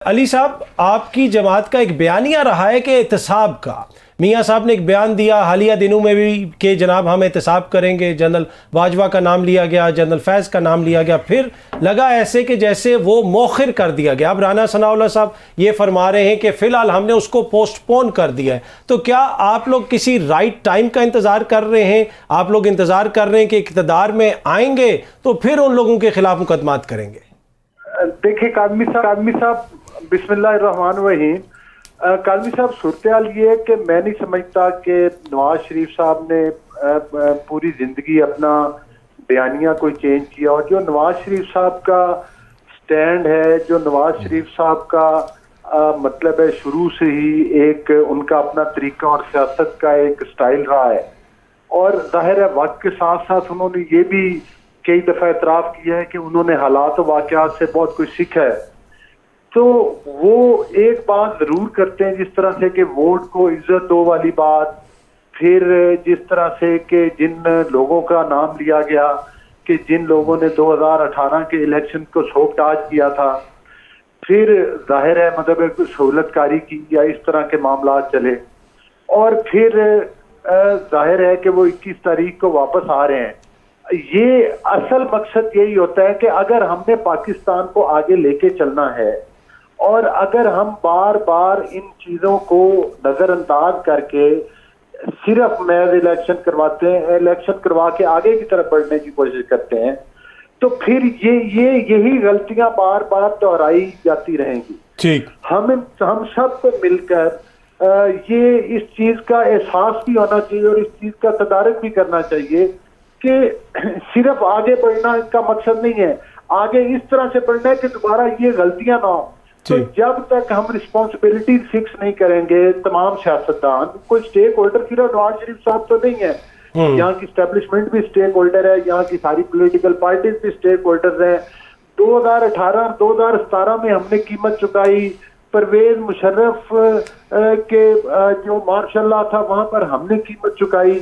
علی صاحب، آپ کی جماعت کا ایک بیانیہ رہا ہے کہ احتساب کا میاں صاحب نے ایک بیان دیا حالیہ دنوں میں بھی کہ جناب ہم احتساب کریں گے. جنرل باجوہ کا نام لیا گیا، جنرل فیض کا نام لیا گیا، پھر لگا ایسے کہ جیسے وہ مؤخر کر دیا گیا. اب رانا ثناء اللہ صاحب یہ فرما رہے ہیں کہ فی الحال ہم نے اس کو پوسٹ پون کر دیا ہے. تو کیا آپ لوگ کسی رائٹ ٹائم کا انتظار کر رہے ہیں؟ آپ لوگ انتظار کر رہے ہیں کہ اقتدار میں آئیں گے تو پھر ان لوگوں کے خلاف مقدمات کریں گے؟ دیکھیں کاظمی صاحب بسم اللہ الرحمن الرحیم. کاظمی صاحب، صورتحال یہ ہے کہ میں نہیں سمجھتا کہ نواز شریف صاحب نے پوری زندگی اپنا بیانیہ کوئی چینج کیا. اور جو نواز شریف صاحب کا سٹینڈ ہے، جو نواز شریف صاحب کا مطلب ہے، شروع سے ہی ایک ان کا اپنا طریقہ اور سیاست کا ایک سٹائل رہا ہے. اور ظاہر ہے وقت کے ساتھ ساتھ انہوں نے یہ بھی کئی دفعہ اعتراف کیا ہے کہ انہوں نے حالات و واقعات سے بہت کچھ سیکھا ہے. تو وہ ایک بات ضرور کرتے ہیں، جس طرح سے کہ ووٹ کو عزت دو والی بات، پھر جس طرح سے کہ جن لوگوں کا نام لیا گیا کہ جن لوگوں نے 2018 کے الیکشن کو سوگٹاج کیا تھا، پھر ظاہر ہے مطلب ایک سہولت کاری کی یا اس طرح کے معاملات چلے، اور پھر ظاہر ہے کہ وہ 21 تاریخ کو واپس آ رہے ہیں. یہ اصل مقصد یہی ہوتا ہے کہ اگر ہم نے پاکستان کو آگے لے کے چلنا ہے، اور اگر ہم بار بار ان چیزوں کو نظر انداز کر کے صرف محض الیکشن کرواتے ہیں، الیکشن کروا کے آگے کی طرف بڑھنے کی کوشش کرتے ہیں، تو پھر یہی غلطیاں بار بار دہرائی جاتی رہیں گی. ٹھیک، ہم سب کو مل کر یہ اس چیز کا احساس بھی ہونا چاہیے اور اس چیز کا تدارک بھی کرنا چاہیے کہ صرف آگے بڑھنا اس کا مقصد نہیں ہے. آگے اس طرح سے بڑھنا ہے کہ دوبارہ یہ غلطیاں نہ ہوں. تو جب تک ہم رسپانسبلٹی فکس نہیں کریں گے، تمام سیاستدان، کوئی سٹیک ہولڈر صرف نواز شریف صاحب تو نہیں ہے، یہاں کی اسٹیبلشمنٹ بھی سٹیک ہولڈر ہے، یہاں کی ساری پولیٹیکل پارٹیز بھی سٹیک ہولڈر ہیں. 2018 اور 2017 میں ہم نے قیمت چکائی. پرویز مشرف کے جو مارشاء اللہ تھا وہاں پر ہم نے قیمت چکائی.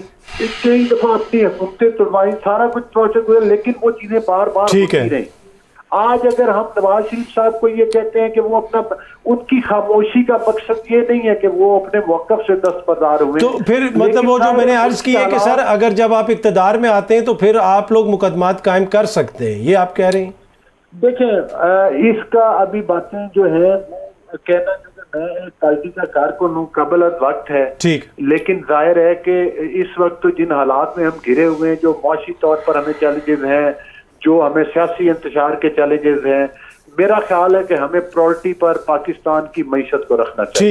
کئی دفعہ اپنی حکومتیں توڑوائی، سارا کچھ پروسیس ہوئے، لیکن وہ چیزیں بار بار ہوتی رہیں. آج اگر ہم نواز شریف صاحب کو یہ کہتے ہیں کہ وہ ان کی خاموشی کا مقصد یہ نہیں ہے کہ وہ اپنے موقف سے دستبردار ہوئے، تو پھر مطلب وہ جو میں نے عرض کی ہے کہ سر اگر جب آپ اقتدار میں آتے ہیں تو پھر آپ لوگ مقدمات قائم کر سکتے ہیں، یہ آپ کہہ رہے ہیں؟ دیکھیں اس کا ابھی باتیں جو ہے کہنا جو میں قائدی کا کارکن ہوں، قبل از وقت ہے. ٹھیک، لیکن ظاہر ہے کہ اس وقت جن حالات میں ہم گھرے ہوئے ہیں، جو معاشی طور پر ہمیں چیلنجز ہیں، جو ہمیں سیاسی انتشار کے چیلنجز ہیں، میرا خیال ہے کہ ہمیں پرائورٹی پر پاکستان کی معیشت کو رکھنا چاہیے.